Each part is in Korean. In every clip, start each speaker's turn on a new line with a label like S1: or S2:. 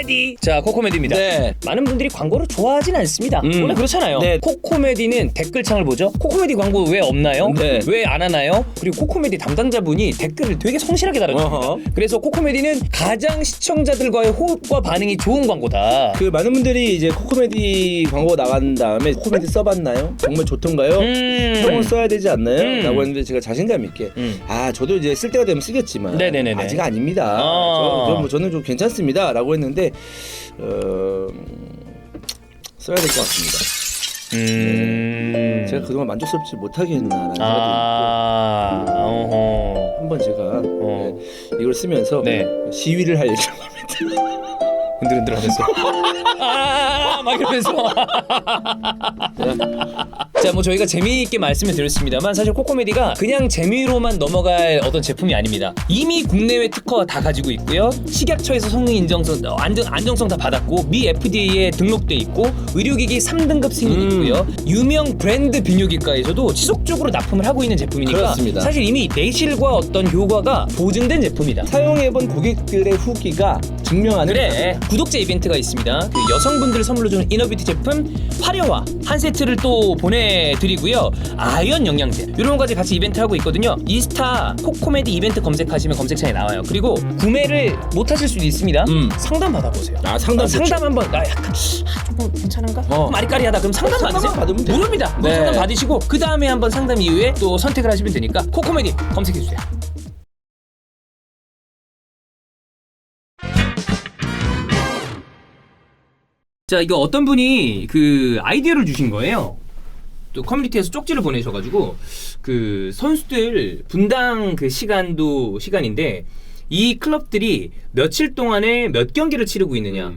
S1: 코코메디. 자, 코코메디입니다.
S2: 네.
S1: 많은 분들이 광고를 좋아하진 않습니다. 원래 그렇잖아요.
S2: 네.
S1: 코코메디는 댓글창을 보죠. 코코메디 광고 왜 없나요?
S2: 네.
S1: 왜 안 하나요? 그리고 코코메디 담당자분이 댓글을 되게 성실하게 달아줍니다.
S2: 어허.
S1: 그래서 코코메디는 가장 시청자들과의 호흡과 반응이 좋은 광고다.
S2: 그 많은 분들이 이제 코코메디 광고 나간 다음에 코코메디 써봤나요? 정말 좋던가요? 형은 써야 되지 않나요? 라고 했는데 제가 자신감 있게 저도 이제 쓸 때가 되면 쓰겠지만
S1: 네네네네.
S2: 아직 아닙니다. 저는 좀 괜찮습니다. 라고 했는데 써야 될 것 같습니다. 제가 그동안 만족스럽지 못하게 했나라는 생각도 있고 한번 제가 이걸 쓰면서
S1: 네.
S2: 시위를 할 예정입니다.
S1: 흔들흔들 하면서 막 이러면서 자, 뭐 저희가 재미있게 말씀을 드렸습니다만 사실 코코메디가 그냥 재미로만 넘어갈 어떤 제품이 아닙니다. 이미 국내외 특허 다 가지고 있고요. 식약처에서 성능 인정성 안정성 다 받았고 미 FDA에 등록돼 있고 의료기기 3등급 승인이 있고요. 유명 브랜드 비뇨기과에서도 지속적으로 납품을 하고 있는 제품이니까
S2: 그렇습니다.
S1: 사실 이미 내실과 어떤 효과가 보증된 제품이다.
S2: 사용해본 고객들의 후기가 증명하는
S1: 그래, 구독자 이벤트가 있습니다. 그 여성분들 선물로 주는 이너뷰티 제품 화려화 한 세트를 또 보내드리고요. 아연 영양제 이런 가지 같이 이벤트 하고 있거든요. 이스타 코코메디 이벤트 검색하시면 검색창에 나와요. 그리고 구매를 못 하실 수도 있습니다. 상담 받아보세요.
S2: 상담
S1: 상담 한번 약간 조금 괜찮은가? 아리까리하다. 그럼 상담 받으세요.
S2: 받으면 돼요.
S1: 무료입니다.
S2: 네.
S1: 상담 받으시고 그 다음에 한번 상담 이후에 또 선택을 하시면 되니까 코코메디 검색해주세요. 자, 이거 어떤 분이 그 아이디어를 주신 거예요. 또 커뮤니티에서 쪽지를 보내셔가지고 그 선수들 분당 그 시간인데 이 클럽들이 며칠 동안에 몇 경기를 치르고 있느냐.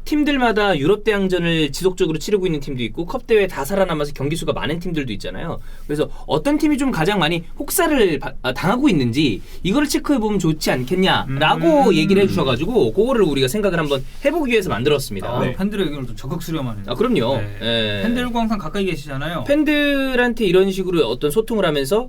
S1: 팀들마다 유럽 대항전을 지속적으로 치르고 있는 팀도 있고 컵 대회 다 살아남아서 경기 수가 많은 팀들도 있잖아요. 그래서 어떤 팀이 좀 가장 많이 혹사를 당하고 있는지 이거를 체크해 보면 좋지 않겠냐라고 얘기를 해주셔가지고 그거를 우리가 생각을 한번 해보기 위해서 만들었습니다.
S3: 네. 팬들의 의견을 또 적극 수렴하는.
S1: 그럼요.
S3: 네.
S1: 예.
S3: 팬들과 항상 가까이 계시잖아요.
S1: 팬들한테 이런 식으로 어떤 소통을 하면서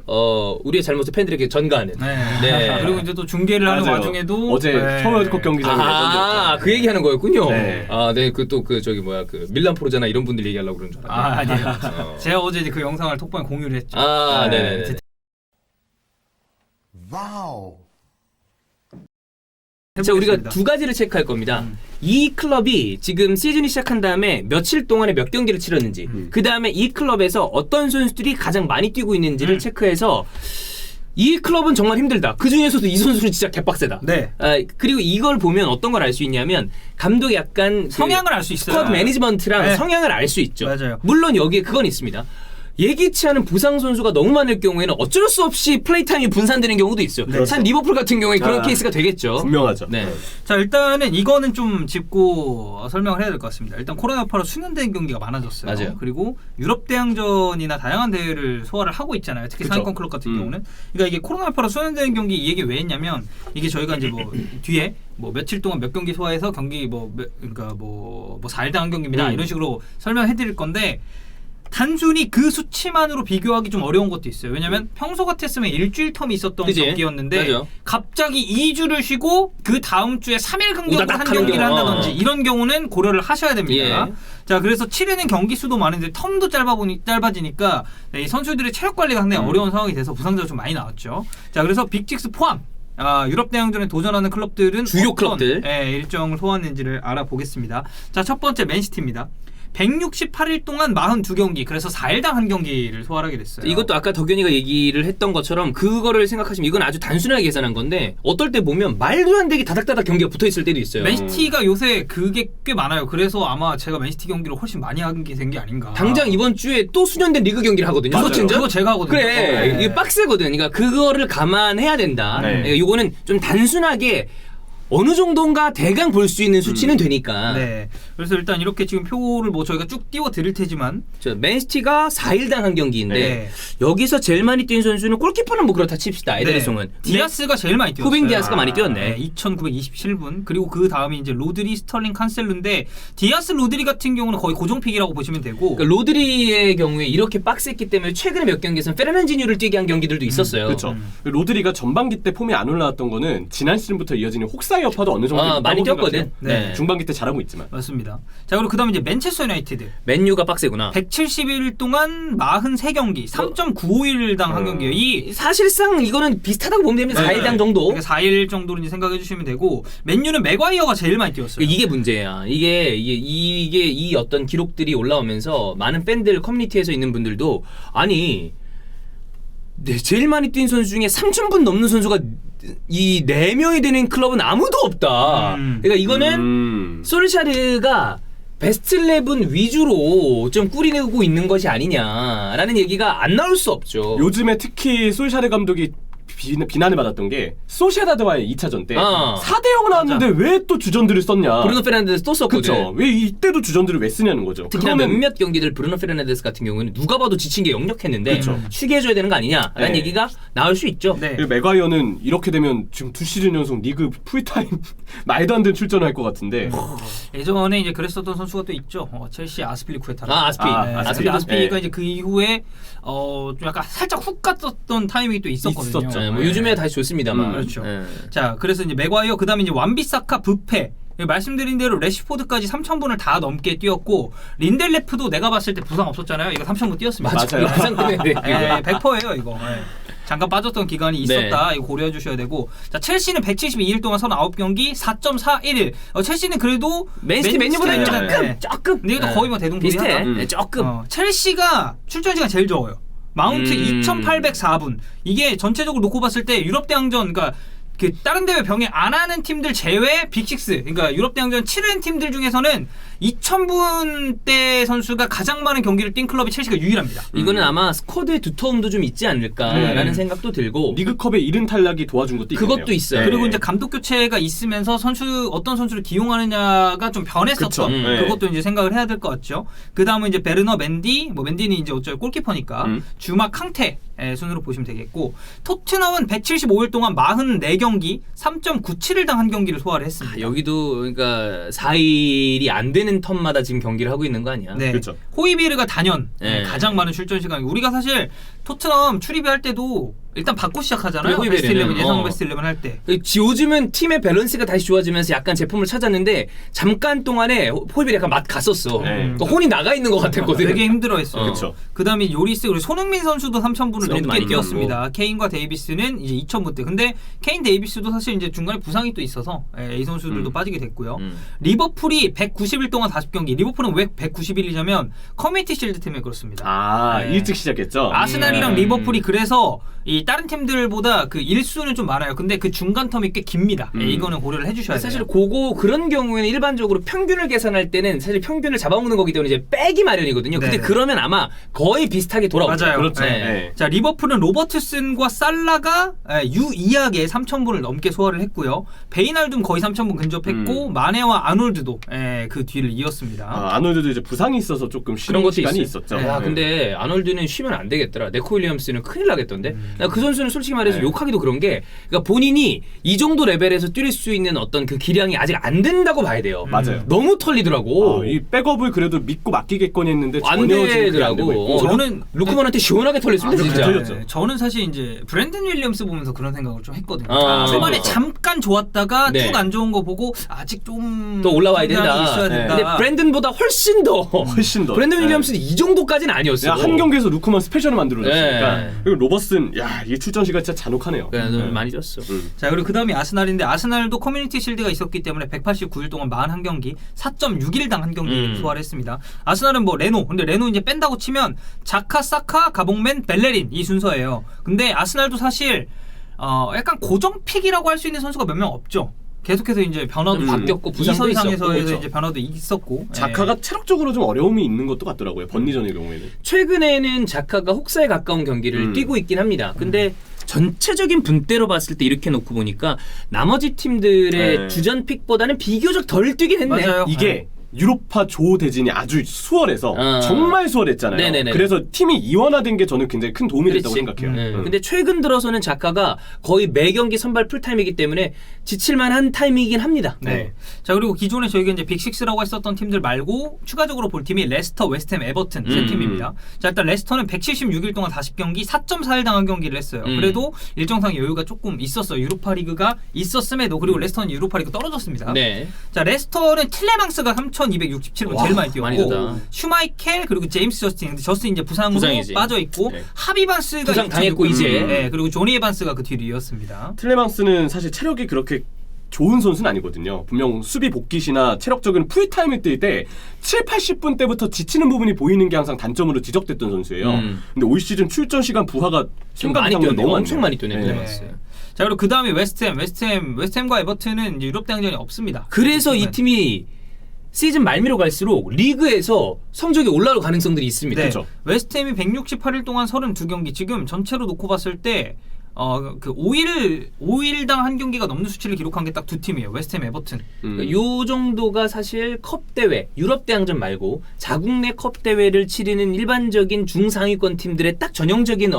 S1: 우리의 잘못을 팬들에게 전가하는.
S3: 네. 그리고 이제 또 중계를 하는
S4: 맞아요.
S3: 와중에도
S4: 어제 서울컵 경기장에
S1: 그 얘기하는 거였군요.
S4: 네.
S1: 네, 그 밀란 프로자나 이런 분들 얘기하려고 그러는 줄 알았네.
S3: 아니에요. 제가 어제 이제 그 영상을 톡방에 공유를 했죠.
S1: 네네.
S5: 와우.
S1: 자, 우리가 두 가지를 체크할 겁니다. 이 클럽이 지금 시즌이 시작한 다음에 며칠 동안에 몇 경기를 치렀는지, 그 다음에 이 클럽에서 어떤 선수들이 가장 많이 뛰고 있는지를 체크해서 이 클럽은 정말 힘들다. 그 중에서도 이 선수는 진짜 개빡세다.
S3: 네.
S1: 그리고 이걸 보면 어떤 걸 알 수 있냐면 감독이 약간
S3: 성향을 알 수 있어요.
S1: 스쿼드 매니지먼트랑
S3: 네.
S1: 성향을 알 수 있죠.
S3: 맞아요.
S1: 물론 여기에 그건 있습니다. 예기치 않은 부상 선수가 너무 많을 경우에는 어쩔 수 없이 플레이 타임이 분산되는 경우도 있어요. 참 리버풀 같은 경우에 그런 케이스가 되겠죠.
S4: 분명하죠.
S1: 네.
S3: 자, 일단은 이거는 좀 짚고 설명을 해야 될 것 같습니다. 일단 코로나 여파로 수년된 경기가 많아졌어요.
S1: 맞아요.
S3: 그리고 유럽 대항전이나 다양한 대회를 소화를 하고 있잖아요. 특히 상위권 클럽 같은 경우는. 그러니까 이게 코로나 여파로 수년된 경기 이 얘기 왜 했냐면 이게 저희가 이제 뭐 뒤에 뭐 며칠 동안 몇 경기 소화해서 경기 그러니까 4일당 한 경기입니다. 이런 식으로 설명해 드릴 건데 단순히 그 수치만으로 비교하기 좀 어려운 것도 있어요. 왜냐면 평소 같았으면 일주일 텀이 있었던 경기였는데
S1: 맞아.
S3: 갑자기 2주를 쉬고 그 다음 주에 3일 간격으로
S1: 우다닥
S3: 한
S1: 하는
S3: 경기를
S1: 경우.
S3: 한다든지 이런 경우는 고려를 하셔야 됩니다.
S1: 예.
S3: 자, 그래서 치르는 경기 수도 많은데 텀도 짧아지니까 이 선수들의 체력 관리가 상당히 어려운 상황이 돼서 부상자가 좀 많이 나왔죠. 자, 그래서 빅6 포함 유럽 대항전에 도전하는 클럽들은
S1: 주요
S3: 어떤,
S1: 클럽들
S3: 일정을 소화했는지를 알아보겠습니다. 자, 첫 번째 맨시티입니다. 168일 동안 42경기, 그래서 4일당 한 경기를 소화하게 됐어요.
S1: 이것도 아까 덕현이가 얘기를 했던 것처럼 그거를 생각하시면 이건 아주 단순하게 계산한 건데 어떨 때 보면 말도 안 되게 다닥다닥 경기가 붙어있을 때도 있어요.
S3: 맨시티가 요새 그게 꽤 많아요. 그래서 아마 제가 맨시티 경기를 훨씬 많이 하게 된 게 아닌가.
S1: 당장 이번 주에 또 수년된 리그 경기를 하거든요.
S3: 맞아요.
S1: 소친전?
S3: 그거 제가 하거든요.
S1: 그래, 이게 빡세거든. 그러니까 그거를 감안해야 된다. 이거는 좀 단순하게 어느 정도인가 대강 볼 수 있는 수치는 되니까.
S3: 네. 그래서 일단 이렇게 지금 표를 뭐 저희가 쭉 띄워 드릴 테지만
S1: 맨시티가 4일당 한 경기인데
S3: 네.
S1: 여기서 제일 많이 뛴 선수는 골키퍼는 뭐 그렇다 칩시다. 에데르송은.
S3: 디아스가 제일 많이 뛰었어요.
S1: 후빙 디아스가 많이 뛰었네.
S3: 2,927분. 그리고 그 다음이 이제 로드리, 스털링, 칸셀루인데 디아스, 로드리 같은 경우는 거의 고정픽이라고 보시면 되고.
S1: 그러니까 로드리의 경우에 이렇게 빡셌기 때문에 최근에 몇 경기에서는 페르난지뉴를 뛰게 한 경기들도 있었어요.
S4: 그렇죠. 로드리가 전반기 때 폼이 안 올라왔던 거는 지난 시즌부터 이어지는 혹사 맥과이어 여파도 어느 정도 있다고
S1: 많이 뛰었거든.
S4: 생각해요.
S1: 네.
S4: 중반기 때 잘하고 있지만.
S3: 맞습니다. 자, 그리고 그다음에 이제 맨체스터 유나이티드
S1: 맨유가 빡세구나.
S3: 170일 동안 43경기 3.95일당 한 경기예요. 이
S1: 사실상 이거는 비슷하다고 보면 됩니다.
S3: 네.
S1: 4일당 정도.
S3: 그러니까 4일 정도로 이제 생각해 주시면 되고 맨유는 맥과이어가 제일 많이 뛰었어요.
S1: 이게 문제야. 이게 이 어떤 기록들이 올라오면서 많은 팬들 커뮤니티에서 있는 분들도 아니 제일 많이 뛴 선수 중에 3,000분 넘는 선수가 이 4명이 되는 클럽은 아무도 없다. 그러니까 이거는 솔샤르가 베스트 11 위주로 좀 꾸리내고 있는 것이 아니냐라는 얘기가 안 나올 수 없죠.
S4: 요즘에 특히 솔샤르 감독이 비난을 받았던 게 소시에다드와의 2차전 때 4대0 나왔는데 왜 또 주전들을 썼냐.
S1: 브루노 페르난데스 또 썼거든.
S4: 그쵸. 왜 이때도 주전들을 왜 쓰냐는 거죠.
S1: 특히나 몇몇 경기들 브루노 페르난데스 같은 경우는 누가 봐도 지친 게 역력했는데
S4: 그쵸.
S1: 쉬게 해줘야 되는 거 아니냐라는
S4: 네.
S1: 얘기가 나올 수 있죠.
S3: 네.
S4: 그리고 맥과이어는 이렇게 되면 지금 2시즌 연속 리그 풀타임 말도 안 되는 출전을 할 것 같은데
S3: 예전에 이제 그랬었던 선수가 또 있죠. 첼시 아스필리쿠에타.
S1: 아스피.
S3: 아스피가
S4: 네.
S3: 이제 그 이후에 좀 약간 살짝 훅 갔었던 타이밍이 또 있었거든요.
S4: 있었죠.
S1: 네, 뭐 요즘에 다시 좋습니다만.
S3: 그렇죠.
S1: 네.
S3: 자, 그래서 이제 맥과이어 그다음에 이제 완비사카 부페 말씀드린 대로 레시포드까지 3,000분을 다 넘게 뛰었고 린델레프도 내가 봤을 때 부상 없었잖아요. 이거 3,000분 뛰었습니다.
S4: 맞아요.
S1: 부상 끝냈는데.
S3: 100%예요 이거. 네. 잠깐 빠졌던 기간이 있었다. 이거 고려해 주셔야 되고. 자, 첼시는 172일 동안 39경기 4.41일. 첼시는 그래도
S1: 맨시티 맨유보다 조금.
S3: 근데 이것도 거의 뭐 대동소이하다.
S1: 비슷해. 네, 조금.
S3: 첼시가 출전 시간 제일 적어요. 마운트 2,804분. 이게 전체적으로 놓고 봤을 때 유럽 대항전 그러니까 그 다른 대회 병행 안 하는 팀들 제외 빅6 그러니까 유럽 대항전 치른 팀들 중에서는 2,000분대 선수가 가장 많은 경기를 뛴 클럽이 첼시가 유일합니다.
S1: 이거는 아마 스쿼드의 두터움도 좀 있지 않을까라는 생각도 들고
S4: 리그컵의 이른 탈락이 도와준 것도 있겠네요.
S1: 그것도 있어요.
S3: 그리고 이제 감독 교체가 있으면서 어떤 선수를 기용하느냐가 좀 변했었던
S4: 그쵸.
S3: 그것도 이제 생각을 해야 될 것 같죠. 그 다음은 이제 베르너 맨디, 뭐 맨디는 이제 어쩔 골키퍼니까 주마 캉테 순으로 보시면 되겠고 토트넘은 175일 동안 44경기 3.97일당 한 경기를 소화를 했습니다.
S1: 여기도 그러니까 4일이 안 되는 턴마다 지금 경기를 하고 있는 거 아니야?
S3: 네.
S4: 그렇죠.
S3: 호이비에르가 단연
S1: 네.
S3: 가장 많은 출전 시간이 우리가 사실 토트넘 출입할 때도 일단 받고 시작하잖아요.
S1: 그래,
S3: 베스트 11
S1: 호이비에르는.
S3: 예상 베스트 11 할 때.
S1: 요즘은 팀의 밸런스가 다시 좋아지면서 약간 제품을 찾았는데 잠깐 동안에 호이비를 약간 맛 갔었어. 그러니까 혼이 나가 있는 것 같았거든.
S3: 되게 힘들어했어요.
S4: 그쵸.
S3: 그다음에 요리스 그리고 손흥민 선수도 3,000분을
S1: 손흥민도
S3: 넘게
S1: 많이
S3: 뛰었습니다. 케인과 데이비스는 이제 2,000분대. 근데 케인 데이비스도 사실 이제 중간에 부상이 또 있어서 이 선수들도 빠지게 됐고요. 리버풀이 190일 동안 40경기. 리버풀은 왜 190일이냐면 커뮤니티 실드 때문에 그렇습니다. 네.
S4: 일찍 시작했죠.
S3: 아스날이랑 리버풀이 그래서 이 다른 팀들보다 그 일수는 좀 많아요. 근데 그 중간 텀이 꽤 깁니다. 이거는 고려를 해주셔야 돼요.
S1: 사실 그런 경우에는 일반적으로 평균을 계산할 때는 사실 평균을 잡아먹는 거기 때문에 이제 빼기 마련이거든요. 근데
S3: 네네.
S1: 그러면 아마 거의 비슷하게 돌아오죠.
S3: 맞아요.
S4: 그렇죠.
S1: 네.
S4: 네.
S3: 자, 리버풀은 로버트슨과 살라가 유이하게 3,000분을 넘게 소화를 했고요. 베이날둠 거의 3,000분 근접했고 마네와 아놀드도 그 뒤를 이었습니다.
S4: 아놀드도 이제 부상이 있어서 조금
S1: 그런
S4: 쉬는
S1: 것도
S4: 시간이
S1: 있어요.
S4: 있었죠.
S1: 야,
S4: 네.
S1: 근데 아놀드는 쉬면 안 되겠더라. 네코 윌리엄스는 큰일 나겠던데. 그 선수는 솔직히 말해서
S4: 네.
S1: 욕하기도 그런 게 그러니까 본인이 이 정도 레벨에서 뛸 수 있는 어떤 그 기량이 아직 안 된다고 봐야 돼요.
S4: 맞아요.
S1: 너무 털리더라고.
S4: 이 백업을 그래도 믿고 맡기겠거니 했는데
S1: 안
S4: 전혀 지금 그게 안 되고
S1: 되더라고.
S4: 있고.
S3: 저는
S1: 루크만한테 시원하게 털렸습니다, 진짜.
S4: 털렸죠.
S3: 저는 사실 이제 브랜든 윌리엄스 보면서 그런 생각을 좀 했거든요. 초반에
S1: 그렇죠.
S3: 잠깐 좋았다가
S1: 네.
S3: 쭉 안 좋은 거 보고 아직 좀
S1: 또 올라와야
S3: 성장이
S1: 된다.
S3: 있어야
S4: 네.
S3: 된다.
S1: 근데 브랜든보다 훨씬 더. 브랜든 윌리엄스는 이 정도까지는 아니었어.
S4: 한 경기에서 루크만 스페셜을 만들어줬으니까.
S1: 네.
S4: 그리고 로버슨, 이 출전 시간 진짜 잔혹하네요.
S1: 많이 줬어.
S3: 자, 그리고 그 다음이 아스날인데 아스날도 커뮤니티 실드가 있었기 때문에 189일 동안 41경기 4.6일당 한 경기 소화를 했습니다. 아스날은 뭐 근데 레노 이제 뺀다고 치면 자카, 사카, 가봉맨, 벨레린 이 순서예요. 근데 아스날도 사실 약간 고정픽이라고 할 수 있는 선수가 몇 명 없죠. 계속해서 이제 변화도
S1: 바뀌었고 부상도
S3: 이선상에서
S1: 있었고,
S3: 이제 변화도 있었고.
S4: 자카가 체력적으로 좀 어려움이 있는 것도 같더라고요. 번니전의 경우에는.
S1: 최근에는 자카가 혹사에 가까운 경기를 뛰고 있긴 합니다. 근데 전체적인 분대로 봤을 때 이렇게 놓고 보니까 나머지 팀들의 주전 픽보다는 비교적 덜 뛰긴 했네.
S3: 맞아요.
S4: 이게 유로파 조 대진이 아주 수월해서 정말 수월했잖아요.
S1: 네네네.
S4: 그래서 팀이 이원화된 게 저는 굉장히 큰 도움이 됐다고
S1: 그렇지.
S4: 생각해요.
S1: 근데 최근 들어서는 자카가 거의 매 경기 선발 풀타임이기 때문에 지칠만한 타이밍이긴 합니다.
S3: 네. 자 그리고 기존에 저희가 이제 빅6라고 했었던 팀들 말고 추가적으로 볼 팀이 레스터, 웨스트햄, 에버튼 세 팀입니다. 자 일단 레스터는 176일 동안 40경기 4.4일 당한 경기를 했어요. 그래도 일정상 여유가 조금 있었어요. 유로파리그가 있었음에도 그리고 레스터는 유로파리그 떨어졌습니다.
S1: 네.
S3: 자 레스터는 틸레망스가 3,267분 제일 많이
S1: 많이
S3: 뛰었고
S1: 뛰었다.
S3: 슈마이켈 그리고 제임스 저스틴. 근데 저스틴 이제 부상으로
S1: 부상이지.
S3: 빠져 있고
S1: 네.
S3: 하비반스가
S1: 부상 당했고 이제.
S3: 네, 그리고 조니 에반스가 그 뒤를 이었습니다.
S4: 틸레망스는 사실 체력이 그렇게 좋은 선수는 아니거든요. 분명 수비 복귀시나 체력적인 풀타임을 뛸 때 7, 80분 때부터 지치는 부분이 보이는 게 항상 단점으로 지적됐던 선수예요. 근데 올 시즌 출전 시간 부하가
S1: 좀 많이
S4: 생각보다
S1: 뛰었네.
S4: 너무
S1: 엄청 많이
S4: 많네요.
S1: 뛰네.
S4: 네.
S1: 네.
S3: 자 그리고 그 다음에 웨스트햄과 에버튼은 이제 유럽 대항전이 없습니다.
S1: 그래서 이 팀이 시즌 말미로 갈수록 리그에서 성적이 올라올 가능성들이 있습니다.
S3: 네.
S4: 그렇죠.
S3: 웨스트햄이 168일 동안 32경기 지금 전체로 놓고 봤을 때 그 5일당 한 경기가 넘는 수치를 기록한 게 딱 두 팀이에요. 웨스트햄, 에버튼.
S1: 그러니까 요 정도가 사실 컵 대회, 유럽 대항전 말고 자국 내 컵 대회를 치르는 일반적인 중상위권 팀들의 딱 전형적인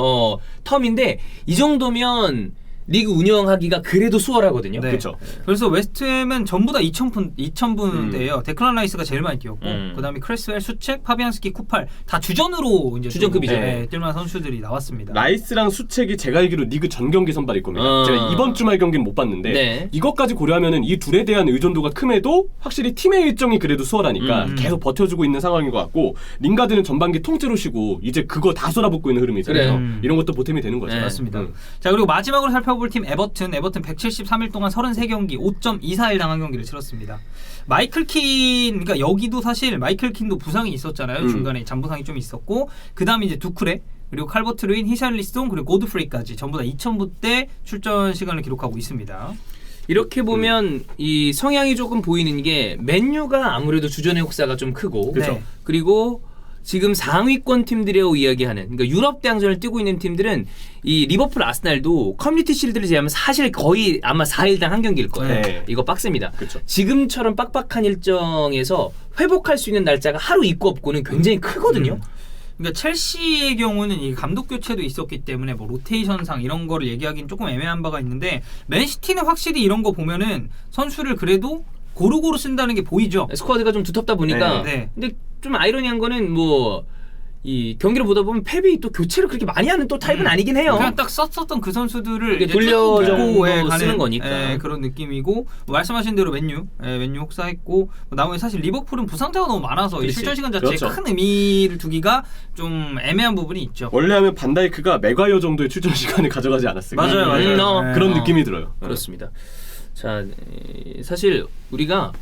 S1: 텀인데 이 정도면 리그 운영하기가 그래도 수월하거든요.
S3: 네.
S4: 그렇죠.
S3: 그래서 웨스트햄은 전부 다 2,000분대예요. 데클란 라이스가 제일 많이 뛰었고 그다음에 크레스웰, 수책, 파비안스키, 쿠팔 다 주전으로 이제
S1: 주전급이죠.
S3: 네, 뛸만한 선수들이 나왔습니다.
S4: 라이스랑 수책이 제가 알기로 리그 전 경기 선발일 겁니다. 제가 이번 주말 경기는 못 봤는데
S1: 네.
S4: 이것까지 고려하면은 이 둘에 대한 의존도가 큼에도 확실히 팀의 일정이 그래도 수월하니까 계속 버텨주고 있는 상황인 것 같고 링가드는 전반기 통째로 쉬고 이제 그거 다 쏟아붓고 있는 흐름이잖아요.
S1: 그래.
S4: 이런 것도 보탬이 되는 거죠.
S1: 네.
S3: 맞습니다. 자 그리고 마지막으로 살펴볼 팀 에버튼 173일 동안 33경기 5.24일 당한 경기를 치렀습니다. 마이클 킨 그러니까 여기도 사실 마이클 킨도 부상이 있었잖아요. 중간에 잔부상이 좀 있었고 그다음에 이제 두크레 그리고 칼버트 루인, 히샬리스톤 그리고 고드프레이까지 전부 다 2,000분대 출전 시간을 기록하고 있습니다.
S1: 이렇게 보면 이 성향이 조금 보이는 게 맨유가 아무래도 주전의 혹사가 좀 크고
S3: 그렇죠.
S1: 그리고 지금 상위권 팀들이라고 이야기하는 그러니까 유럽 대항전을 뛰고 있는 팀들은 이 리버풀, 아스날도 커뮤니티 실드를 제외하면 사실 거의 아마 4일당 한 경기일 거예요.
S4: 네.
S1: 이거 빡셉니다.
S4: 그쵸.
S1: 지금처럼 빡빡한 일정에서 회복할 수 있는 날짜가 하루 있고 없고는 굉장히 크거든요.
S3: 그러니까 첼시의 경우는 이 감독 교체도 있었기 때문에 뭐 로테이션상 이런 거를 얘기하기는 조금 애매한 바가 있는데 맨시티는 확실히 이런 거 보면은 선수를 그래도 고루고루 쓴다는 게 보이죠.
S1: 스쿼드가 좀 두텁다 보니까.
S3: 네.
S1: 근데 좀 아이러니한 거는 뭐 이 경기를 보다 보면 펩이 또 교체를 그렇게 많이 하는 또 타입은 아니긴 해요.
S3: 그냥 딱 썼었던 그 선수들을
S1: 이게
S3: 이제
S1: 돌려
S3: 쭉
S1: 정도
S3: 입고, 가는,
S1: 쓰는 거니까.
S3: 그런 느낌이고 뭐 말씀하신 대로 맨유 혹사했고 뭐 나머지 사실 리버풀은 부상자가 너무 많아서 이
S1: 그렇지.
S3: 출전 시간 자체에
S4: 그렇죠.
S3: 큰 의미를 두기가 좀 애매한 부분이 있죠.
S4: 원래 하면 반다이크가 맥과이어 정도의 출전 시간을 가져가지 않았을까.
S3: 맞아요. 네.
S4: 그런 느낌이 들어요.
S1: 그렇습니다. 자, 사실 우리가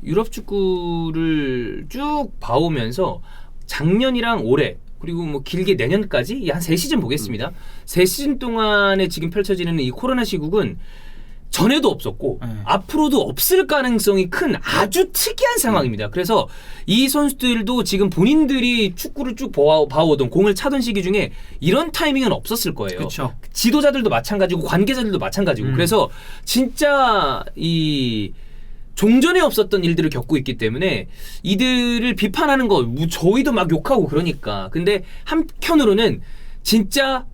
S1: 유럽 축구를 쭉 봐오면서 작년이랑 올해 그리고 뭐 길게 내년까지 한 3시즌 보겠습니다. 3시즌 동안에 지금 펼쳐지는 이 코로나 시국은 전에도 없었고 앞으로도 없을 가능성이 큰 아주 특이한 상황입니다. 그래서 이 선수들도 지금 본인들이 축구를 쭉 봐오던 공을 차던 시기 중에 이런 타이밍은 없었을 거예요.
S3: 그쵸.
S1: 지도자들도 마찬가지고 관계자들도 마찬가지고 그래서 진짜 이 종전에 없었던 일들을 겪고 있기 때문에 이들을 비판하는 거 저희도 막 욕하고 그러니까 근데 한편으로는 진짜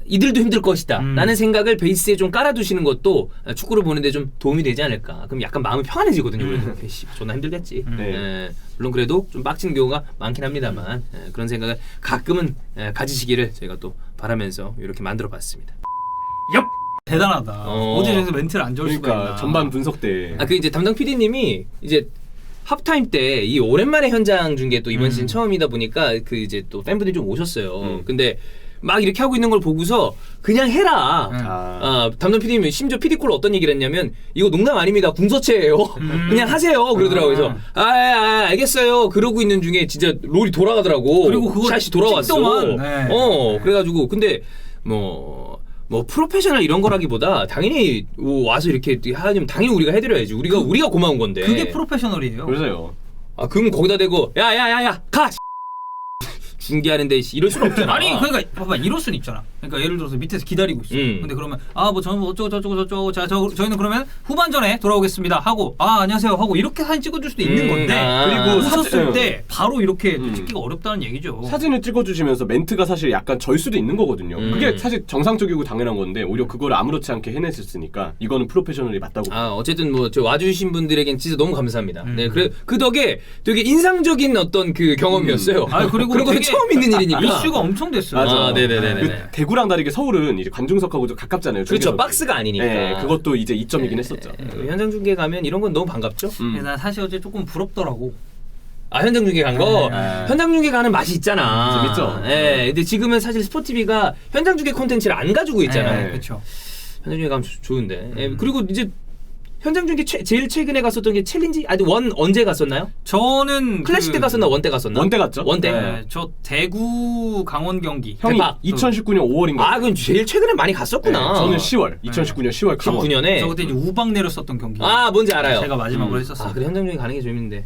S1: 이들도 힘들 것이다 라는 생각을 베이스에 좀 깔아두시는 것도 축구를 보는데 좀 도움이 되지 않을까. 그럼 약간 마음이 편안해지거든요. 그래도 존나 힘들겠지.
S4: 네.
S1: 물론 그래도 좀 빡친 경우가 많긴 합니다만 그런 생각을 가끔은 가지시기를 저희가 또 바라면서 이렇게 만들어봤습니다.
S3: 대단하다. 어제 저기서 멘트를 안 지을 수가
S4: 그러니까
S3: 있나.
S4: 전반 분석 때.
S1: 그 이제 담당 PD님이 이제 합타임 때 이 오랜만에 현장 중계 또 이번 시즌 처음이다 보니까 그 이제 또 팬분들이 좀 오셨어요. 근데 막 이렇게 하고 있는 걸 보고서 그냥 해라. 담당 PD님이 심지어 PD콜 어떤 얘기를 했냐면 이거 농담 아닙니다. 궁서체예요. 그냥 하세요. 그러더라고요. 그래서 알겠어요. 그러고 있는 중에 진짜 롤이 돌아가더라고.
S3: 그리고 그걸
S1: 샷이 돌아왔어.
S3: 찍더만. 네.
S1: 그래가지고 근데 뭐 프로페셔널 이런 거라기보다 당연히 와서 이렇게 하면 당연히 우리가 해드려야지. 우리가 고마운 건데.
S3: 그게 프로페셔널이에요.
S4: 그래서요.
S1: 그럼 거기다 대고 야야야야 가. 중계하는데 이럴 수는 없잖아.
S3: 아니 그러니까 봐봐 이럴 수는 있잖아. 그러니까 예를 들어서 밑에서 기다리고 있어. 근데 그러면 뭐 저는 뭐 어쩌고 저쩌고 자 저희는 그러면 후반전에 돌아오겠습니다 하고 안녕하세요 하고 이렇게 사진 찍어줄 수도 있는 건데
S4: 그리고
S3: 웃었을 때 바로 이렇게 또 찍기가 어렵다는 얘기죠.
S4: 사진을 찍어주시면서 멘트가 사실 약간 절 수도 있는 거거든요. 그게 사실 정상적이고 당연한 건데 오히려 그걸 아무렇지 않게 해내셨으니까 이거는 프로페셔널이 맞다고.
S1: 어쨌든 뭐 저 와주신 분들에겐 진짜 너무 감사합니다. 네, 그래 그 덕에 되게 인상적인 어떤 그 경험이었어요.
S3: 그리고
S1: 그런 건
S3: 되게
S1: 처음 있는 일이니까.
S3: 이슈가 엄청 됐어요.
S4: 맞아.
S1: 네네네.
S4: 그 대구랑 다르게 서울은 이제 관중석하고 좀 가깝잖아요.
S1: 그렇죠.
S4: 중계석이.
S1: 박스가 아니니까.
S4: 네, 그것도 이제 이점이긴 했었죠.
S1: 현장 중계 가면 이런 건 너무 반갑죠.
S3: 난 사실 어제 조금 부럽더라고.
S1: 현장 중계 간 거. 현장 중계 가는 맛이 있잖아.
S4: 재밌죠.
S1: 예. 근데 지금은 사실 스포티비가 현장 중계 콘텐츠를 안 가지고 있잖아요.
S3: 그렇죠.
S1: 현장 중계 가면 좋은데. 예, 그리고 이제 현장 중계 제일 최근에 갔었던 게 챌린지? 원 언제 갔었나요?
S3: 저는
S1: 클래식 때 갔었나 원 때 갔었나?
S4: 원 때 갔죠.
S1: 원 때.
S3: 네, 저 대구 강원 경기.
S4: 형이
S1: 대박.
S4: 2019년 5월인가?
S1: 그럼 제일 최근에 많이 갔었구나.
S4: 저는 10월. 2019년 10월 강원.
S1: 19년에.
S3: 저 그때 이제 우박 내렸었던 경기.
S1: 뭔지 알아요.
S3: 제가 마지막으로 했었어요.
S1: 그래 현장 중계 가는 게 재밌는데.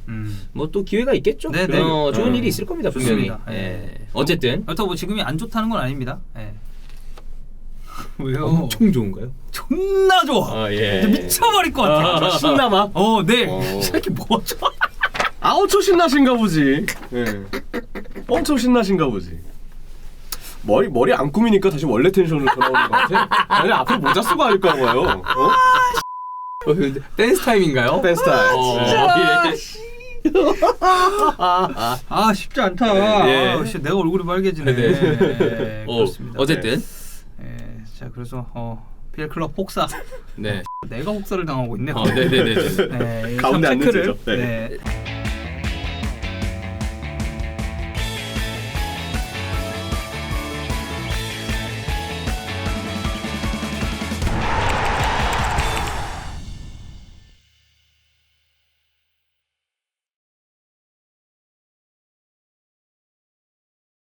S1: 뭐 또 기회가 있겠죠?
S3: 네네.
S1: 좋은 일이 있을 겁니다, 분명히.
S3: 좋습니다.
S1: 예. 어쨌든
S3: 그렇다고 뭐 지금이 안 좋다는 건 아닙니다. 예. 왜요?
S1: 엄청 좋은가요?
S3: 존나 좋아.
S1: 예.
S3: 진짜 미쳐버릴 것 같아.
S4: 신나마?
S3: 네.
S4: 어.
S3: 새끼 뭐죠?
S4: 엄청 신나신가 보지. 예. 엄청 신나신가 보지. 머리 안 꾸미니까 다시 원래 텐션으로 돌아오는 것 같아. 아니 앞으로 모자 쓰고 할까 봐요.
S1: 댄스 타임인가요?
S4: 댄스 타임.
S3: 쉽지 않다.
S1: 예.
S3: 내가 얼굴이 빨개지네.
S1: 네.
S3: 그렇습니다.
S1: 어쨌든.
S3: 자 그래서 필클럽 혹사.
S1: 네.
S3: 내가 혹사를 당하고 있네요.
S1: 네네네.
S3: 네,
S4: 가운데 앉는
S3: 체크를.
S4: 거죠. 네.
S3: 네.